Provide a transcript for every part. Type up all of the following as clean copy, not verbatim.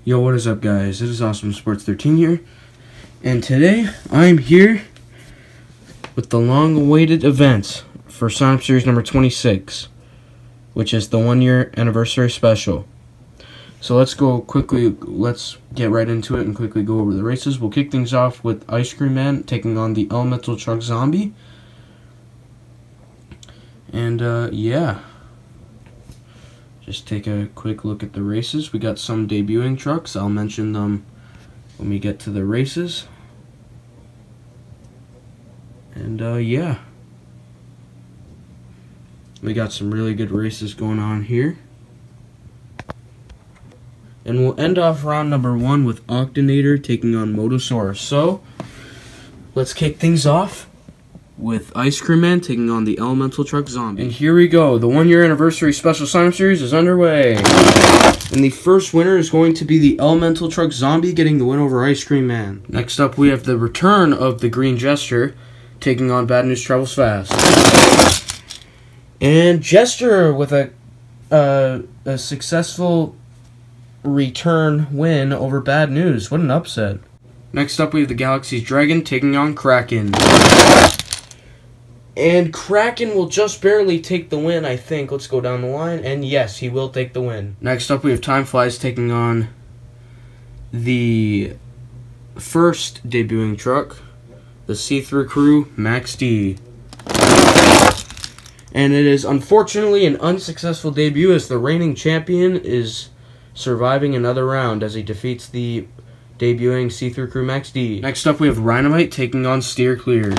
Yo, what is up, guys? It is Awesome Sports 13 here, and today I'm here with the long-awaited event for Sign Up Series number 26, which is the 1-year anniversary special. So let's get right into it and quickly go over the races. We'll kick things off with Ice Cream Man taking on the Elemental Truck Zombie. And, yeah. Just take a quick look at the races. We got some debuting trucks. I'll mention them when we get to the races. And, yeah. We got some really good races going on here. And we'll end off round number 1 with Octonator taking on Motosaurus. So, let's kick things off with Ice Cream Man taking on the Elemental Truck Zombie. And here we go. The 1-year anniversary special sign-up series is underway. And the first winner is going to be the Elemental Truck Zombie getting the win over Ice Cream Man. Next up, we have the return of the Green Jester taking on Bad News Travels Fast. And Jester with a successful return win over Bad News. What an upset. Next up, we have the Galaxy's Dragon taking on Kraken. And Kraken will just barely take the win, I think. Let's go down the line. And yes, he will take the win. Next up, we have Time Flies taking on the first debuting truck, the See-Through Crew Max D. And it is unfortunately an unsuccessful debut as the reigning champion is surviving another round as he defeats the debuting See-Through Crew Max D. Next up, we have Rhynamite taking on Steer Clear.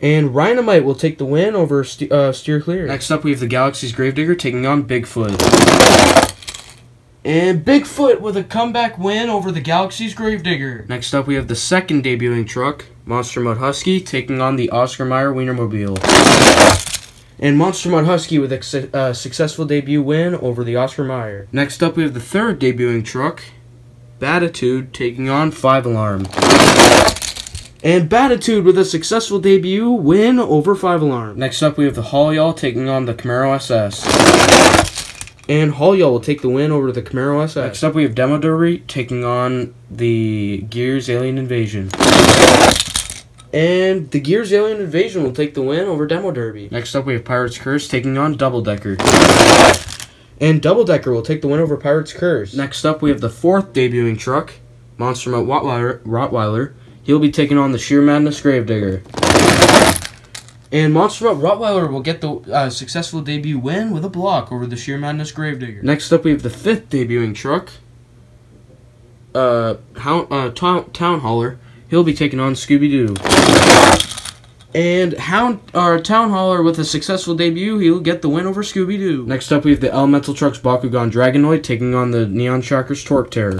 And Rhynamite will take the win over Steer Clear. Next up, we have the Galaxy's Gravedigger taking on Bigfoot. And Bigfoot with a comeback win over the Galaxy's Gravedigger. Next up, we have the second debuting truck, Monster Mud Husky, taking on the Oscar Mayer Wienermobile. And Monster Mud Husky with a successful debut win over the Oscar Mayer. Next up, we have the third debuting truck, Batitude, taking on 5 Alarm. And Batitude with a successful debut win over 5 Alarm. Next up, we have the Haul-Y'all taking on the Camaro SS. And Haul-Y'all will take the win over the Camaro SS. Next up, we have Demo Derby taking on the Gears Alien Invasion. And the Gears Alien Invasion will take the win over Demo Derby. Next up, we have Pirate's Curse taking on Double Decker. And Double Decker will take the win over Pirate's Curse. Next up, we have the fourth debuting truck, Monster Mutt Rottweiler. He'll be taking on the Sheer Madness Gravedigger. And Monster Mutt Rottweiler will get the successful debut win with a block over the Sheer Madness Gravedigger. Next up, we have the fifth debuting truck, Town Hauler. He'll be taking on Scooby-Doo. And Town Hauler with a successful debut, he'll get the win over Scooby-Doo. Next up, we have the Elemental Trucks Bakugan Dragonoid taking on the Neon Shockers Torque Terror.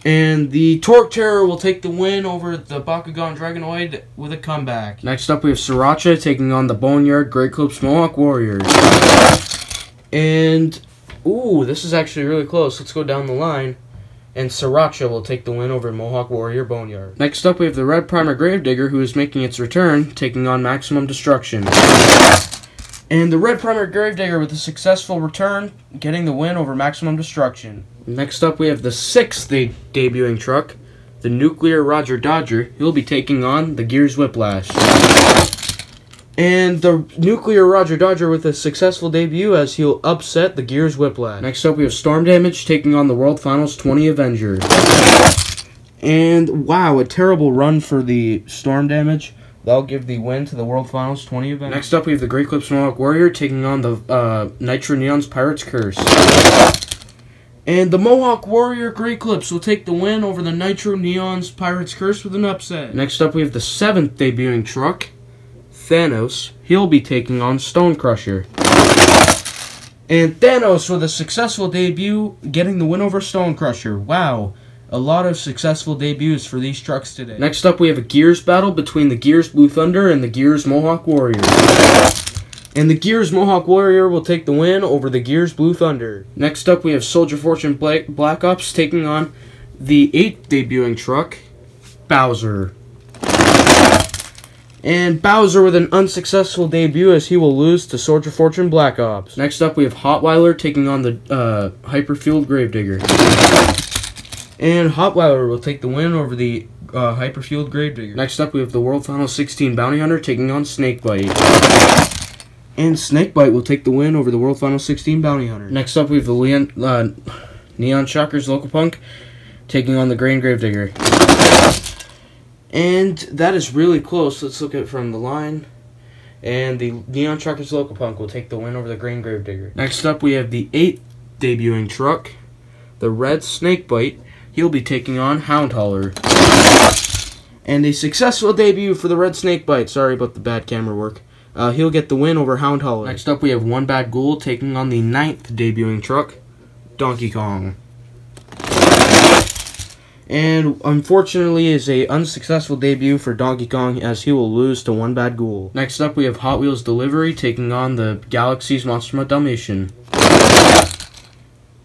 And the Torque Terror will take the win over the Bakugan Dragonoid with a comeback. Next up, we have Sriracha taking on the Boneyard Great Clips Mohawk Warriors. And, ooh, this is actually really close. Let's go down the line. And Sriracha will take the win over Mohawk Warrior Boneyard. Next up, we have the Red Primer Gravedigger, who is making its return, taking on Maximum Destruction. And the Red Primer Gravedigger with a successful return, getting the win over Maximum Destruction. Next up, we have the sixth debuting truck, the Nuclear Roger Dodger. He'll be taking on the Gears Whiplash. And the Nuclear Roger Dodger with a successful debut as he'll upset the Gears Whiplash. Next up, we have Storm Damage taking on the World Finals 20 Avenger. And, wow, a terrible run for the Storm Damage. That'll give the win to the World Finals 20 Avenger. Next up, we have the Great Clips Mohawk Warrior taking on the Nitro Neon's Pirate's Curse. And the Mohawk Warrior Great Clips will take the win over the Nitro Neon's Pirate's Curse with an upset. Next up, we have the seventh debuting truck, Thanos. He'll be taking on Stone Crusher. And Thanos with a successful debut, getting the win over Stone Crusher. Wow, a lot of successful debuts for these trucks today. Next up, we have a Gears battle between the Gears Blue Thunder and the Gears Mohawk Warrior. And the Gears Mohawk Warrior will take the win over the Gears Blue Thunder. Next up, we have Soldier Fortune Black Ops taking on the 8th debuting truck, Bowser. And Bowser with an unsuccessful debut as he will lose to Soldier Fortune Black Ops. Next up, we have Hotweiler taking on the Hyperfueled Gravedigger. And Hotweiler will take the win over the Hyperfueled Gravedigger. Next up, we have the World Final 16 Bounty Hunter taking on Snakebite. And Snakebite will take the win over the World Final 16 Bounty Hunter. Next up, we have the Neon Shockers Local Punk taking on the Grain Gravedigger. And that is really close. Let's look at it from the line. And the Neon Shockers Local Punk will take the win over the Grain Gravedigger. Next up, we have the 8th debuting truck, the Red Snakebite. He'll be taking on Hound Hauler. And a successful debut for the Red Snakebite. Sorry about the bad camera work. He'll get the win over Hound Hauler. Next up, we have One Bad Ghoul taking on the 9th debuting truck, Donkey Kong. And unfortunately is a unsuccessful debut for Donkey Kong as he will lose to One Bad Ghoul. Next up, we have Hot Wheels Delivery taking on the Galaxy's Monster Mutt Dalmatian.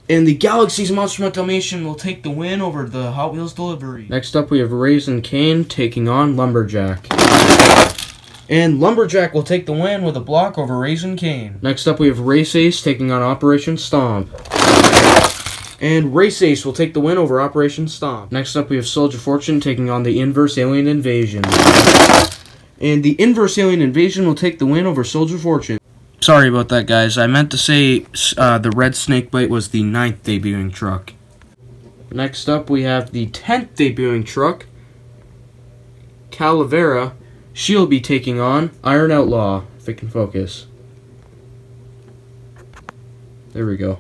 And the Galaxy's Monster Mutt Dalmatian will take the win over the Hot Wheels Delivery. Next up, we have Raisin Cane taking on Lumberjack. And Lumberjack will take the win with a block over Raisin Cane. Next up, we have Race Ace taking on Operation Stomp. And Race Ace will take the win over Operation Stomp. Next up, we have Soldier Fortune taking on the Inverse Alien Invasion. And the Inverse Alien Invasion will take the win over Soldier Fortune. Sorry about that, guys. I meant to say the Red Snakebite was the 9th debuting truck. Next up, we have the 10th debuting truck, Calavera. She'll be taking on Iron Outlaw, if it can focus. There we go.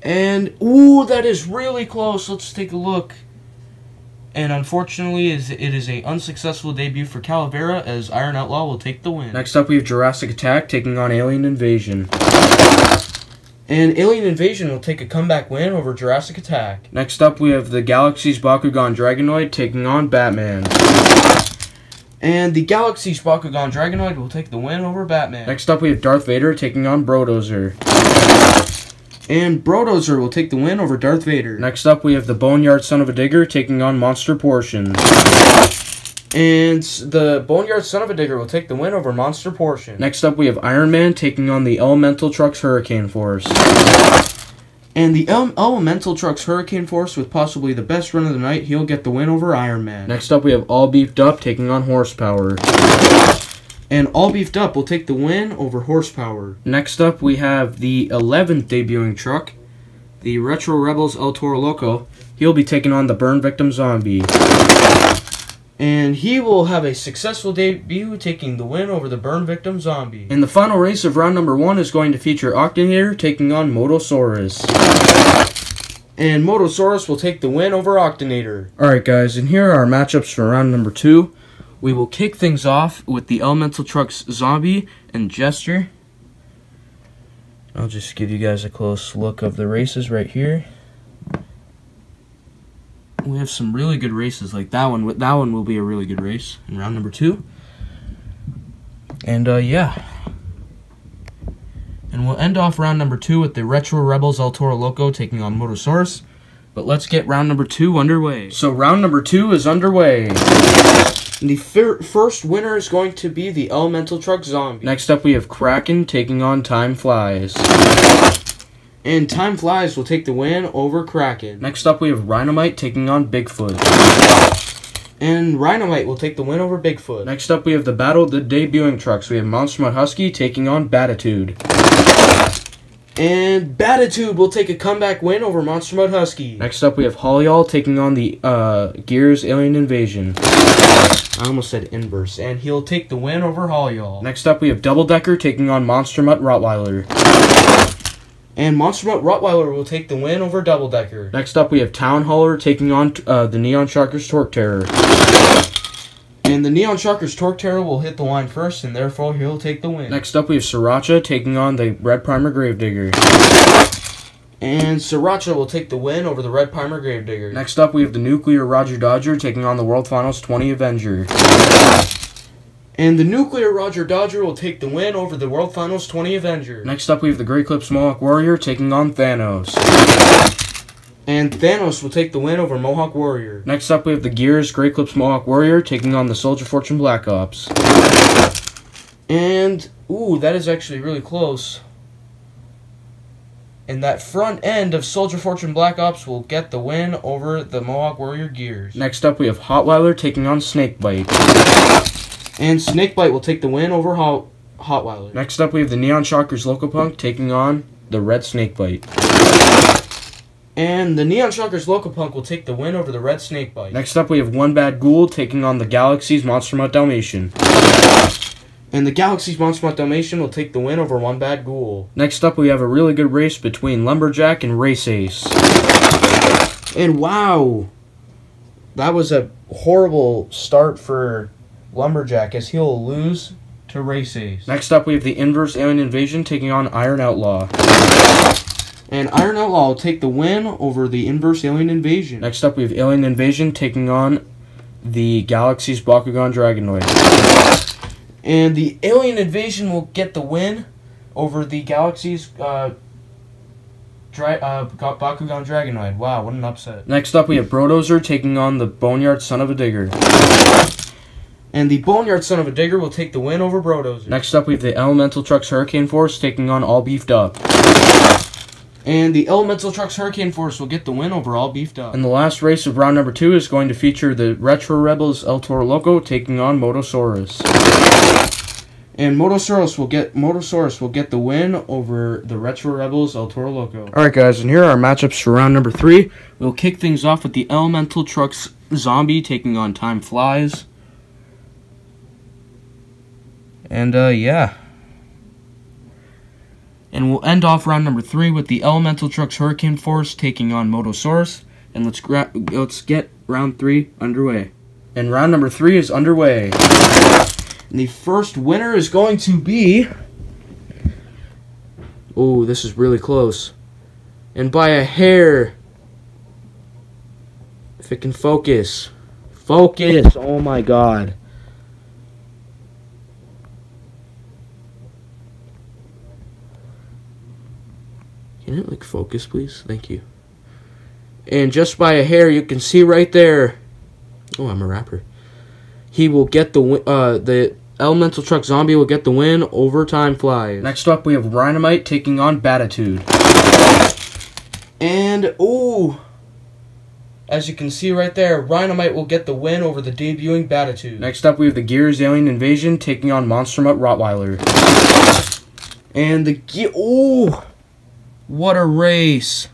And, ooh, that is really close. Let's take a look. And unfortunately, it is a unsuccessful debut for Calavera as Iron Outlaw will take the win. Next up, we have Jurassic Attack taking on Alien Invasion. And Alien Invasion will take a comeback win over Jurassic Attack. Next up, we have the Galaxy's Bakugan Dragonoid taking on Batman. And the Galaxy's Bakugan Dragonoid will take the win over Batman. Next up, we have Darth Vader taking on Brodozer. And Brodozer will take the win over Darth Vader. Next up, we have the Boneyard Son of a Digger taking on Monster Portion. And the Boneyard Son of a Digger will take the win over Monster Portion. Next up, we have Iron Man taking on the Elemental Trucks Hurricane Force. And the Elemental Trucks Hurricane Force, with possibly the best run of the night, he'll get the win over Iron Man. Next up, we have All Beefed Up taking on Horsepower. And All Beefed Up will take the win over Horsepower. Next up, we have the 11th debuting truck, the Retro Rebels El Toro Loco. He'll be taking on the Burn Victim Zombie. And he will have a successful debut, taking the win over the Burn Victim Zombie. And the final race of round number 1 is going to feature Octanator taking on Motosaurus. And Motosaurus will take the win over Octanator. Alright guys, and here are our matchups for round number 2. We will kick things off with the Elemental Trucks Zombie and Jester. I'll just give you guys a close look of the races right here. We have some really good races, like that one. That one will be a really good race in round number 2. And yeah. And we'll end off round number 2 with the Retro Rebels El Toro Loco taking on Motosaurus. But let's get round number 2 underway. So round number 2 is underway. And the first winner is going to be the Elemental Truck Zombie. Next up, we have Kraken taking on Time Flies. And Time Flies will take the win over Kraken. Next up, we have Rhinomite taking on Bigfoot. And Rhinomite will take the win over Bigfoot. Next up, we have the Battle of the Debuting Trucks. We have Monster Mutt Husky taking on Batitude. And Batitude will take a comeback win over Monster Mutt Husky. Next up, we have Hollyall taking on the Gears Alien Invasion. I almost said Inverse. And he'll take the win over Hollyall. Next up, we have Double Decker taking on Monster Mutt Rottweiler. And Monster Mutt Rottweiler will take the win over Double Decker. Next up, we have Town Hauler taking on the Neon Shockers Torque Terror. And the Neon Shockers Torque Terror will hit the line first, and therefore he'll take the win. Next up, we have Sriracha taking on the Red Primer Gravedigger. And Sriracha will take the win over the Red Primer Gravedigger. Next up, we have the Nuclear Roger Dodger taking on the World Finals 20 Avenger. And the Nuclear Roger Dodger will take the win over the World Finals 20 Avenger. Next up, we have the Great Clips Moloch Warrior taking on Thanos. And Thanos will take the win over Mohawk Warrior. Next up, we have the Gears Great Clips Mohawk Warrior taking on the Soldier Fortune Black Ops. And, ooh, that is actually really close. And that front end of Soldier Fortune Black Ops will get the win over the Mohawk Warrior Gears. Next up, we have Hotweiler taking on Snakebite. And Snakebite will take the win over Hotweiler. Next up, we have the Neon Shockers Locopunk taking on the Red Snakebite. And the Neon Shockers Locopunk will take the win over the Red Snakebite. Next up, we have One Bad Ghoul taking on the Galaxy's Monster Mutt Dalmatian. And the Galaxy's Monster Mutt Dalmatian will take the win over One Bad Ghoul. Next up, we have a really good race between Lumberjack and Race Ace. And wow, that was a horrible start for Lumberjack as he'll lose to Race Ace. Next up, we have the Inverse Alien Invasion taking on Iron Outlaw. And Iron Outlaw will take the win over the Inverse Alien Invasion. Next up, we have Alien Invasion taking on the Galaxy's Bakugan Dragonoid. And the Alien Invasion will get the win over the Galaxy's Bakugan Dragonoid. Wow, what an upset. Next up, we have Brodozer taking on the Boneyard Son of a Digger. And the Boneyard Son of a Digger will take the win over Brodozer. Next up, we have the Elemental Trucks Hurricane Force taking on All Beefed Up. And the Elemental Trucks Hurricane Force will get the win over All Beefed Up. And the last race of round number 2 is going to feature the Retro Rebels El Toro Loco taking on Motosaurus. And Motosaurus will get the win over the Retro Rebels El Toro Loco. Alright guys, and here are our matchups for round number 3. We'll kick things off with the Elemental Trucks Zombie taking on Time Flies. And yeah. And we'll end off round number 3 with the Elemental Trucks Hurricane Force taking on Motosaurus. And let's get round 3 underway. And round number 3 is underway. And the first winner is going to be... Oh, this is really close. And by a hair. If it can focus. Focus! Oh my god. Can it, like, focus, please? Thank you. And just by a hair, you can see right there. Oh, I'm a rapper. He will get the Elemental Truck Zombie will get the win over Time Flies. Next up, we have Rhinomite taking on Batitude. And, ooh, as you can see right there, Rhinomite will get the win over the debuting Batitude. Next up, we have the Gears Alien Invasion taking on Monster Mutt Rottweiler. And ooh, what a race.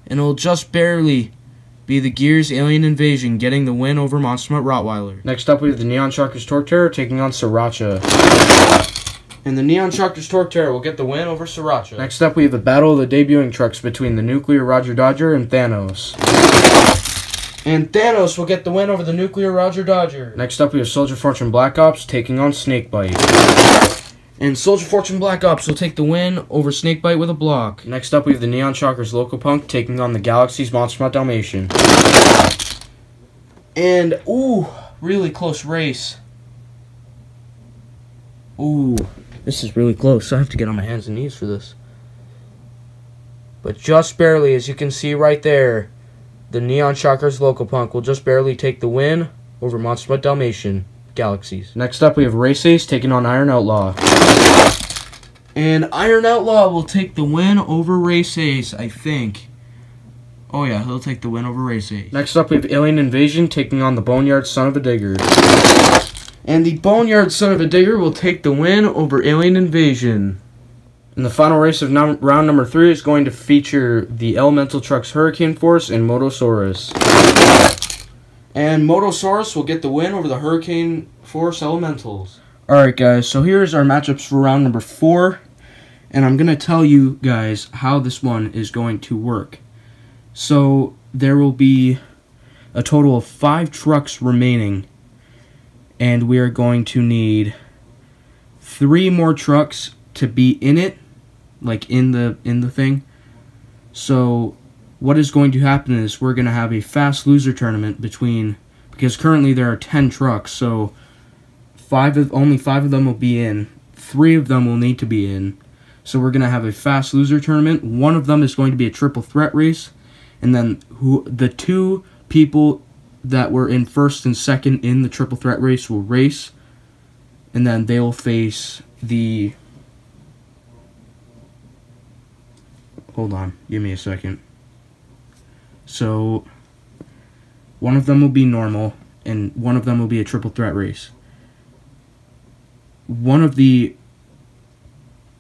And it'll just barely be the Gears Alien Invasion getting the win over Monster Mutt Rottweiler. Next up, we have the Neon Shockers Torque Terror taking on Sriracha. And the Neon Shockers Torque Terror will get the win over Sriracha. Next up, we have the battle of the debuting trucks between the Nuclear Roger Dodger and Thanos. And Thanos will get the win over the Nuclear Roger Dodger. Next up, we have Soldier Fortune Black Ops taking on Snakebite. And Soldier Fortune Black Ops will take the win over Snakebite with a block. Next up, we have the Neon Shockers Locopunk taking on the Galaxy's Monster Mutt Dalmatian. And, ooh, really close race. Ooh, this is really close. I have to get on my hands and knees for this. But just barely, as you can see right there, the Neon Shockers Locopunk will just barely take the win over Monster Mutt Dalmatian Galaxies. Next up, we have Race Ace taking on Iron Outlaw. And Iron Outlaw will take the win over Race Ace, I think. Oh yeah, he'll take the win over Race Ace. Next up, we have Alien Invasion taking on the Boneyard Son of a Digger. And the Boneyard Son of a Digger will take the win over Alien Invasion. And the final race of round number 3 is going to feature the Elemental Trucks Hurricane Force and Motosaurus. And Motosaurus will get the win over the Hurricane Force Elementals. Alright guys, so here's our matchups for round number 4. And I'm going to tell you guys how this one is going to work. So there will be a total of 5 trucks remaining. And we are going to need 3 more trucks to be in it. Like in the thing. So what is going to happen is we're going to have a fast loser tournament because currently there are 10 trucks, so only 5 of them will be in. 3 of them will need to be in. So we're going to have a fast loser tournament. One of them is going to be a triple threat race, and then the two people that were in first and second in the triple threat race will race, and then they will face the... Hold on, give me a second. So, one of them will be normal, and one of them will be a triple threat race. One of the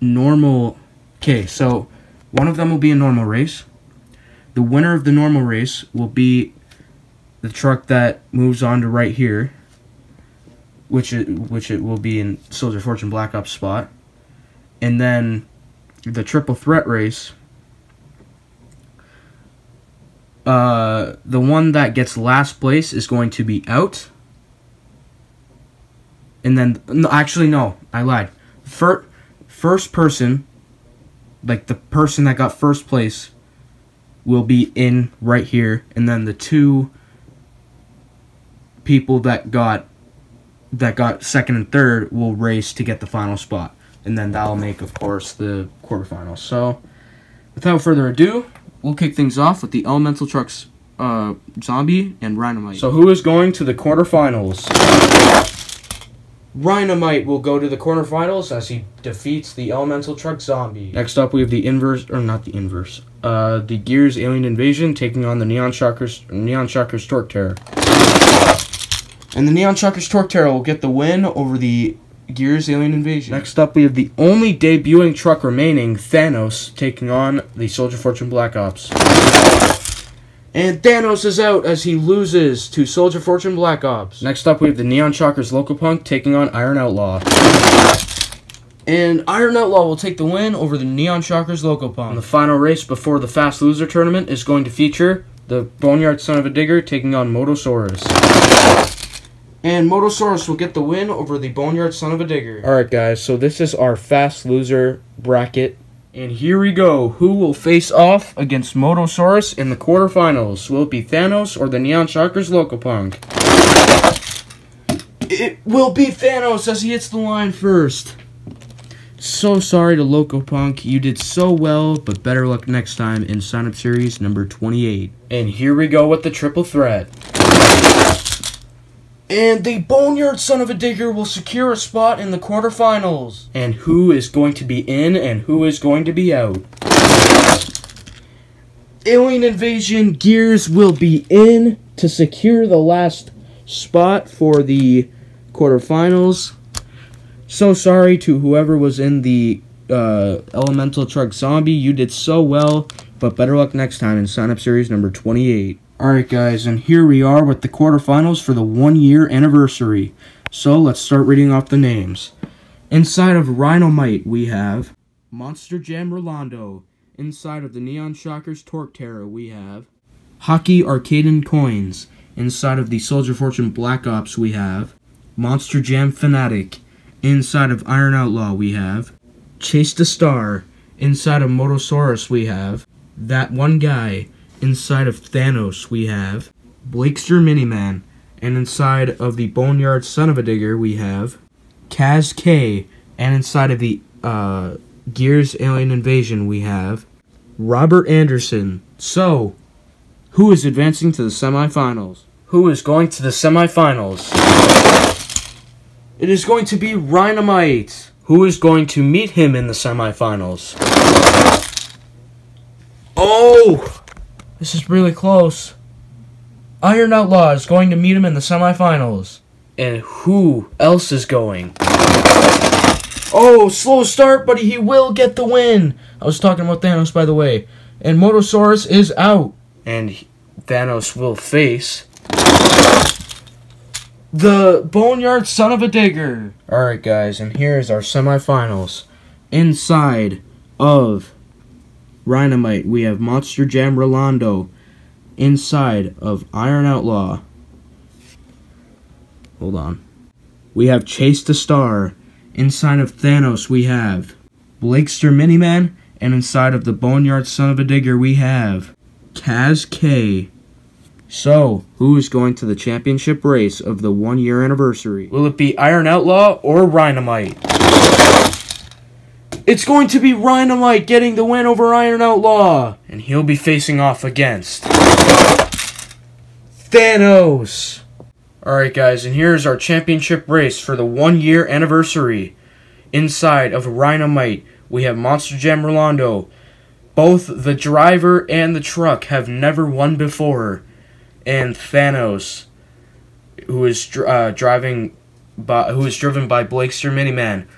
normal... Okay, so one of them will be a normal race. The winner of the normal race will be the truck that moves on to right here, which it will be in Soldier Fortune Black Ops spot. And then the triple threat race, the one that gets last place is going to be out. And then, no, actually, no, I lied. First person, like the person that got first place, will be in right here. And then the two people that got second and third will race to get the final spot. And then that'll make, of course, the quarterfinals. So, without further ado, we'll kick things off with the Elemental Trucks Zombie and Rhinomite. So who is going to the quarterfinals? Rhinomite will go to the quarterfinals as he defeats the Elemental Truck Zombie. Next up, we have the inverse, or not the inverse, the Gears Alien Invasion taking on the Neon Shockers Torque Terror. And the Neon Shockers Torque Terror will get the win over the Gears Alien Invasion. Next up, we have the only debuting truck remaining, Thanos, taking on the Soldier Fortune Black Ops. And Thanos is out as he loses to Soldier Fortune Black Ops. Next up, we have the Neon Shockers Locopunk taking on Iron Outlaw. And Iron Outlaw will take the win over the Neon Shockers Locopunk. And the final race before the Fast Loser tournament is going to feature the Boneyard Son of a Digger taking on Motosaurus. And Motosaurus will get the win over the Boneyard Son of a Digger. Alright guys, so this is our Fast Loser bracket. And here we go. Who will face off against Motosaurus in the quarterfinals? Will it be Thanos or the Neon Shockers Locopunk? It will be Thanos as he hits the line first. So sorry to Locopunk. You did so well, but better luck next time in sign-up series number 28. And here we go with the triple threat. And the Boneyard Son of a Digger will secure a spot in the quarterfinals. And who is going to be in and who is going to be out? Alien Invasion Gears will be in to secure the last spot for the quarterfinals. So sorry to whoever was in the Elemental Truck Zombie. You did so well, but better luck next time in sign-up series number 28. Alright guys, and here we are with the quarterfinals for the 1-year anniversary. So let's start reading off the names. Inside of Rhinomite we have Monster Jam Rolando. Inside of the Neon Shockers Torque Terror we have Hockey Arcade and Coins. Inside of the Soldier Fortune Black Ops we have Monster Jam Fanatic. Inside of Iron Outlaw we have Chase the Star. Inside of Motosaurus we have That One Guy. Inside of Thanos, we have Blakester Miniman. And inside of the Boneyard Son of a Digger, we have Kaz K. And inside of the Gears Alien Invasion, we have Robert Anderson. So, who is advancing to the semifinals? Who is going to the semifinals? It is going to be Rhinomite. Who is going to meet him in the semifinals? Oh! This is really close. Iron Outlaw is going to meet him in the semifinals. And who else is going? Oh, slow start, but he will get the win. I was talking about Thanos, by the way. And Motosaurus is out. And Thanos will face the Boneyard Son of a Digger. Alright, guys, and here's our semifinals. Inside of Rhinomite, we have Monster Jam Rolando. Inside of Iron Outlaw, hold on, we have Chase the Star. Inside of Thanos, we have Blakester Miniman. And inside of the Boneyard Son of a Digger, we have Kaz K. So, who is going to the championship race of the 1-year anniversary? Will it be Iron Outlaw or Rhinomite? It's going to be Rhynamite getting the win over Iron Outlaw. And he'll be facing off against Thanos. Alright guys, and here's our championship race for the 1-year anniversary. Inside of Rhynamite, we have Monster Jam Rolando. Both the driver and the truck have never won before. And Thanos, who is driven by Blakester Miniman.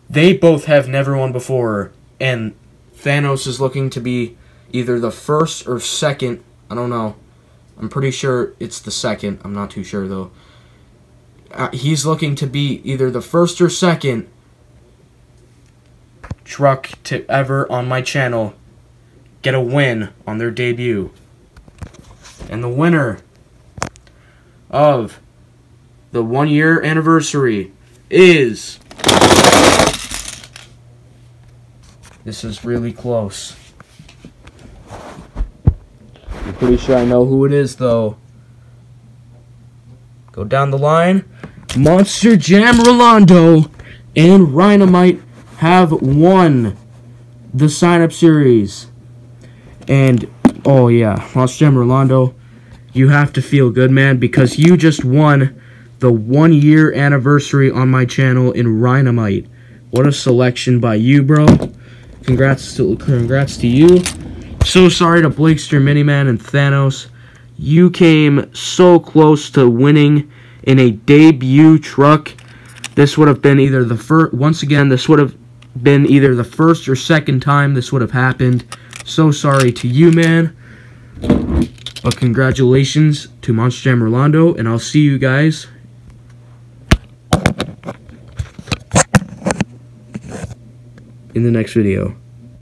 They both have never won before, and Thanos is looking to be either the first or second. I don't know. I'm pretty sure it's the second. I'm not too sure, though. He's looking to be either the first or second truck to ever on my channel get a win on their debut. And the winner of the 1-year anniversary is... This is really close. I'm pretty sure I know who it is, though. Go down the line. Monster Jam Rolando and Rhynamite have won the sign-up series. And, oh yeah, Monster Jam Rolando, you have to feel good, man, because you just won the 1-year anniversary on my channel in Rhynamite. What a selection by you, bro. Congrats to you. So sorry to Blakester Miniman and Thanos. You came so close to winning in a debut truck. This would have been either the first. Once again, this would have been either the first or second time this would have happened. So sorry to you, man. But congratulations to Monster Jam Rolando, and I'll see you guys in the next video.